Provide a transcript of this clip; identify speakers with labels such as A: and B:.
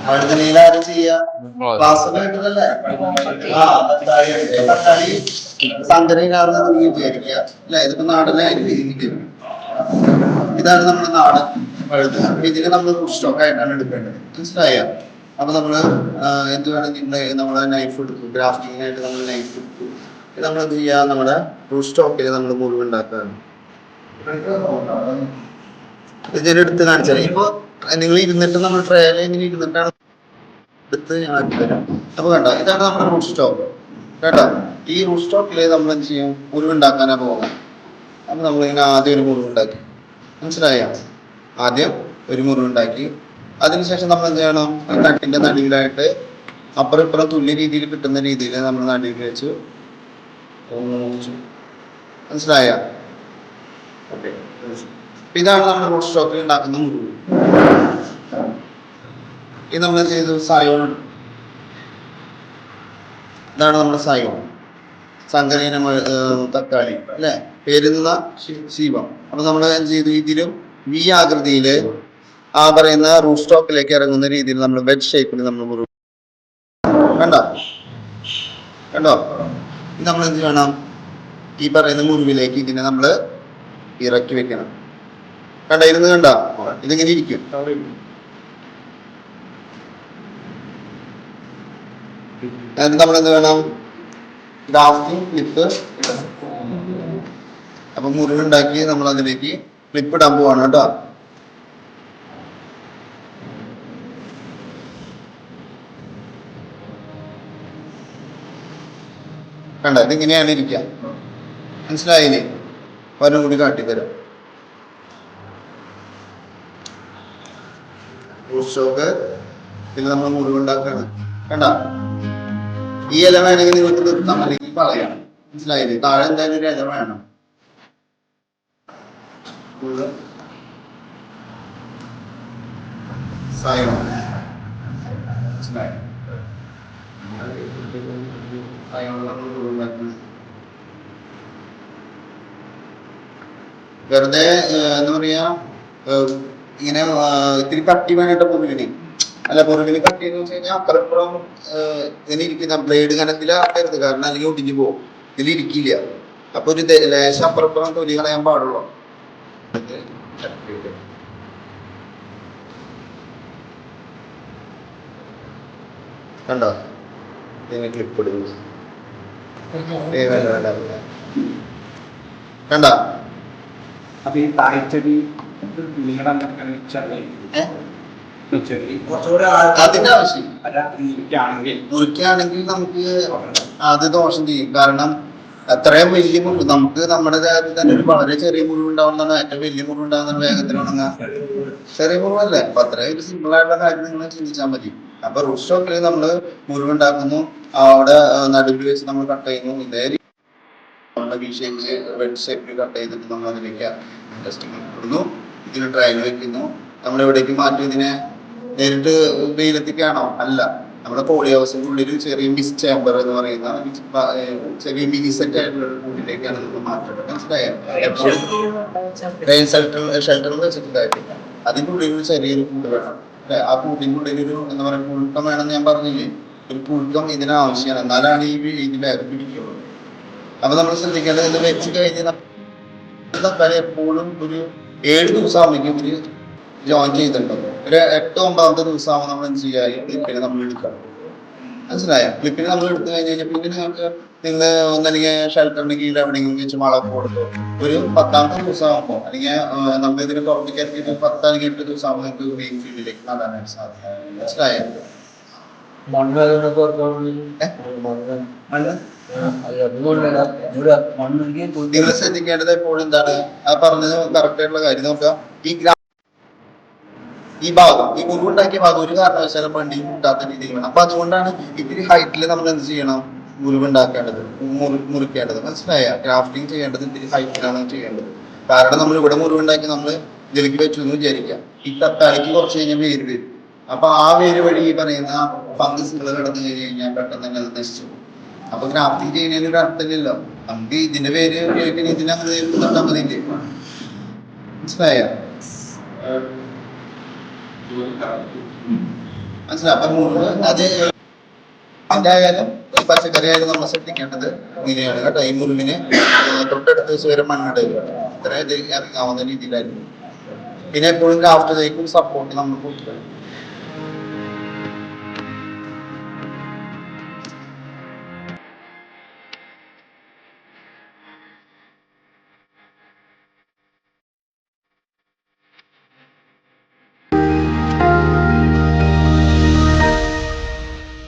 A: വഴുതനയിലാരും ചെയ്യാ ക്ലാസ് കേട്ടതല്ലേ? ആ തക്കാളി സങ്കരയിലാണെന്ന് നീ വിചാരിക്കുക അല്ലെ? ഇതിപ്പോ നാടനായിട്ട് ഇതാണ് നമ്മുടെ നാടൻ വഴുതന. ഇതിന് നമ്മൾ സ്റ്റോക്ക് ആയിട്ടാണ് എടുക്കേണ്ടത്. മനസ്സിലായോ? അപ്പൊ നമ്മള് എന്ത് വേണമെങ്കിൽ നമ്മളെ നൈഫ് എടുക്കും, ഗ്രാഫ്റ്റിംഗ് ആയിട്ട് നമ്മൾ നൈഫ് എടുക്കും. നമ്മൾ എന്ത് ചെയ്യാ, നമ്മുടെ ഫ്രൂട്ട് സ്റ്റോക്കിൽ നമ്മൾ മുറിവ് ഉണ്ടാക്കാറ്. ഇത് എടുത്ത് കാണിച്ചാൽ ഇപ്പൊ നിങ്ങൾ ഇരുന്നിട്ട് നമ്മൾ ട്രയൽ ഇങ്ങനെ ഇരുന്നിട്ടാണ് എടുത്ത് ഞാൻ എടുത്തുതരാം. അപ്പൊ കണ്ടോ, ഇതാണ് നമ്മുടെ റൂട്ട് സ്റ്റോക്ക് കേട്ടോ. ഈ റൂട്ട് സ്റ്റോക്കിൽ നമ്മൾ എന്ത് ചെയ്യും, മുറിവുണ്ടാക്കാനാ പോകാം. അപ്പൊ നമ്മളിങ്ങനെ ആദ്യം ഒരു മുറിവുണ്ടാക്കി, മനസ്സിലായോ? ആദ്യം ഒരു മുറിവുണ്ടാക്കി, അതിനുശേഷം നമ്മൾ എന്ത് ചെയ്യണം, ഈ തട്ടിന്റെ നടുവിലായിട്ട് അപ്പുറം ഇപ്പുറം തുല്യ രീതിയിൽ കിട്ടുന്ന രീതിയിൽ നമ്മൾ നടുവിൽ വെച്ച് ഒന്ന് മുറിച്ചു. മനസ്സിലായ? ഓക്കെ. ഇതാണ് നമ്മുടെ റൂട്ട് സ്റ്റോക്കിൽ ഉണ്ടാക്കുന്ന മുറിവ്. ഇത് നമ്മൾ ചെയ്തു സായോൺ. ഇതാണ് നമ്മുടെ സായോൺ, സങ്കരയിന തക്കാളി അല്ലെ, പേരുന്ന ശിവം. അപ്പൊ നമ്മൾ എന്ത് ചെയ്തു, ഇതിലും വി ആകൃതിയില് ആ പറയുന്ന റൂട്ട് സ്റ്റോക്കിലേക്ക് ഇറങ്ങുന്ന രീതിയിൽ നമ്മൾ വെജ് ഷേപ്പിൽ നമ്മൾ മുറിവ് കണ്ടോ കണ്ടോ. ഇത് നമ്മൾ എന്ത് ചെയ്യണം, ഈ പറയുന്ന മുറിവിലേക്ക് ഇതിനെ നമ്മൾ ഇറക്കി വെക്കണം. കണ്ടായിരുന്നു? കണ്ടോ, ഇതിങ്ങനെ ഇരിക്കും. നമ്മൾ എന്ത് വേണം, ഗ്രാഫ്റ്റിംഗ് ക്ലിപ്പ് ഇടണം. അപ്പൊ മുറിവുണ്ടാക്കി നമ്മൾ അതിലേക്ക് ക്ലിപ്പ് ഇടാൻ പോവാണ് കേട്ടോ. കണ്ട, ഇതിങ്ങനെയാണ് ഇരിക്കുക. മനസ്സിലായില്ലേ? ഒരെണ്ണം കൂടി കാട്ടിത്തരാം. പിന്നെ നമ്മൾ മുറിവുണ്ടാക്കാണ്. കണ്ട, ഈ ഇല വേണമെങ്കിൽ നിങ്ങൾക്ക് നിർത്താം, അല്ലെങ്കിൽ പറയാം. മനസ്സിലായില്ലേ? താഴെ എന്തായാലും ഒരു ഇല വേണം. വെറുതെ എന്താ പറയാ, ഇങ്ങനെ ഇത്തിരി കട്ടി വേണ്ടിട്ട് മുറിവിന് അല്ല, മുറിവിന് കട്ടി എന്ന് വെച്ച് കഴിഞ്ഞാൽ അപ്പുറപ്പുറം ഇങ്ങനെ ഇരിക്കുന്ന ബ്ലേഡ് കനത്തിലാക്കരുത്, കാരണം അല്ലെങ്കിൽ ഒടിഞ്ഞു പോകും. ഇതിലിരിക്കില്ല. അപ്പൊ ഒരു ലേശം അപ്പുറപ്പുറം തൊലി കളയാൻ പാടുള്ളൂ. കണ്ടോ, ക്ലിപ്പ് ഇടുന്നു. കണ്ട,
B: അപ്പൊ ഈ തായ്ച്ചെടി
A: അതിന്റെ ആവശ്യം മുറിക്കുകയാണെങ്കിൽ നമുക്ക് അത് ദോഷം ചെയ്യും. കാരണം അത്രയും വലിയ മുറിവ് നമുക്ക് നമ്മുടെ രാജ്യത്ത് തന്നെ ഒരു വളരെ ചെറിയ മുറിവ് ഉണ്ടാവുന്നതാണ് ഏറ്റവും വലിയ മുറിവ് ഉണ്ടാകുന്ന വേഗത്തിൽ ഉണങ്ങാൻ. ചെറിയ മുറിവല്ലേ? അപ്പൊ അത്രയും ഒരു സിമ്പിൾ ആയിട്ടുള്ള കാര്യം നിങ്ങൾ ചിന്തിച്ചാൽ മതി. അപ്പൊ റൂട്ട് സ്റ്റോക്കിൽ നമ്മള് മുറിവുണ്ടാക്കുന്നു, അവിടെ നടുവിൽ വെച്ച് നമ്മൾ കട്ട് ചെയ്യുന്നു. ഇതേ വെഡ് ഷേപ്പിൽ കട്ട് ചെയ്തിട്ട് നമ്മൾ അതിലേക്ക് ഇടുന്നു, ഇതിന് ട്രയൽ വെക്കുന്നു. നമ്മൾ എവിടേക്ക് മാറ്റും ഇതിനെ? നേരിട്ട് വെയിലെത്തിക്കാണോ? അല്ല, നമ്മുടെ പോളി ഹൗസിന്റെ ഉള്ളിൽ ചെറിയ മിസ് ചേംബർ എന്ന് പറയുന്ന ചെറിയ മിനി സെറ്റ് ആയിട്ടുള്ള കൂട്ടിലേക്കാണ് നമ്മൾ മാറ്റുന്നത്. മനസ്സിലായോ? ഷെൽട്ടറിൽ വെച്ചിട്ടുണ്ടായിട്ടില്ല, അതിന്റെ ഉള്ളിൽ ഒരു ചെറിയൊരു കൂട് വേണം. ആ കൂട്ടിന്റെ ഉള്ളിൽ ഒരു എന്താ പറയുക, പുഴുക്കം വേണമെന്ന് ഞാൻ പറഞ്ഞില്ലേ? ഒരു പുഴുക്കം ഇതിന് ആവശ്യമാണ്, എന്നാലാണ് ഈ ഇതിൽ പിടിക്കുള്ളൂ. അപ്പൊ നമ്മൾ ശ്രദ്ധിക്കേണ്ടത്, ഇത് വെച്ച് കഴിഞ്ഞ് തക്കാളി എപ്പോഴും ഒരു 7 ദിവസം ആവുമ്പോഴേക്കും ഒരു ജോയിൻ ചെയ്തിട്ടുണ്ടാവും. ഒരു 8-9 ദിവസം ആവുമ്പോൾ നമ്മൾ എന്ത് ചെയ്യുക, ഈ ക്ലിപ്പിനെ നമ്മൾ എടുക്കണം. മനസ്സിലായോ? ക്ലിപ്പിനെ നമ്മൾ എടുത്തു കഴിഞ്ഞാൽ പിന്നെ നിങ്ങൾ ഒന്നല്ലെങ്കിൽ ഷെൽട്ടറിന് കീഴിൽ എവിടെയെങ്കിലും വെച്ച് മളം കൊടുത്തു ഒരു 10ാമത്തെ ദിവസം ആകുമ്പോൾ, അല്ലെങ്കിൽ നമ്മൾ ഇതിന് പുറത്തേക്ക് 10 അല്ലെങ്കിൽ 8 ദിവസം ആകുമ്പോൾ നിങ്ങൾക്ക് ഗ്രീൻ ഫീൽഡിലേക്ക് നടാനായിട്ട് സാധിക്കും. മനസ്സിലായോ? നിങ്ങൾ ശ്രദ്ധിക്കേണ്ടത് എപ്പോഴും എന്താണ്, ആ പറഞ്ഞത് കറക്റ്റ് ആയിട്ടുള്ള കാര്യം നോക്കുക. ഈ ഭാഗം, ഈ മുറിവുണ്ടാക്കിയ ഭാഗം ഒരു കാരണവശാലും വണ്ടി മുട്ടാത്ത രീതിയിൽ വേണം. അപ്പൊ അതുകൊണ്ടാണ് ഇത്തിരി ഹൈറ്റിൽ നമ്മൾ എന്ത് ചെയ്യണം, മുറിവുണ്ടാക്കേണ്ടത്, മുറിക്കേണ്ടത്. മനസ്സിലായ? ഗ്രാഫ്റ്റിംഗ് ചെയ്യേണ്ടത് ഇത്തിരി ഹൈറ്റിലാണ് ചെയ്യേണ്ടത്. കാരണം നമ്മൾ ഇവിടെ മുറിവുണ്ടാക്കി നമ്മൾ ഇതിലേക്ക് വെച്ചു എന്ന് വിചാരിക്കാം, ഈ തക്കാളിക്ക് കുറച്ച് കഴിഞ്ഞാൽ വേര് വരും. അപ്പൊ ആ വേര് വഴി ഈ പറയുന്ന ഫംഗസുകൾ കടന്നു കഴിഞ്ഞാൽ പെട്ടെന്ന് തന്നെ അത് നശിച്ചു പോകും. അപ്പൊ ഗ്രാഫ്റ്റിംഗ് ചെയ്യുന്നതിന് ഒരു അർത്ഥമില്ലല്ലോ. നമുക്ക് ഇതിന്റെ പേര് ഉപയോഗിക്കുന്ന ഇതിനങ്ങനെ നട്ടാൽ മതിയില്ലേ? മനസ്സിലായ? മനസ്സിലായി. അപ്പൊ മുറിവ് അത് എന്തായാലും പച്ചക്കറി ആയാലും നമ്മൾ ശ്രദ്ധിക്കേണ്ടത് ഇങ്ങനെയാണ് കേട്ടോ. ഈ മുറിവിന് തൊട്ടടുത്ത ദിവസം വരെ മണ്ണിടുക, ഇത്ര ഇത് ഇറങ്ങാവുന്ന രീതിയിലായിരിക്കും. പിന്നെ എപ്പോഴും ഗ്രാഫ്റ്റ് തേക്കും സപ്പോർട്ട് നമ്മൾ കൊടുക്കണം.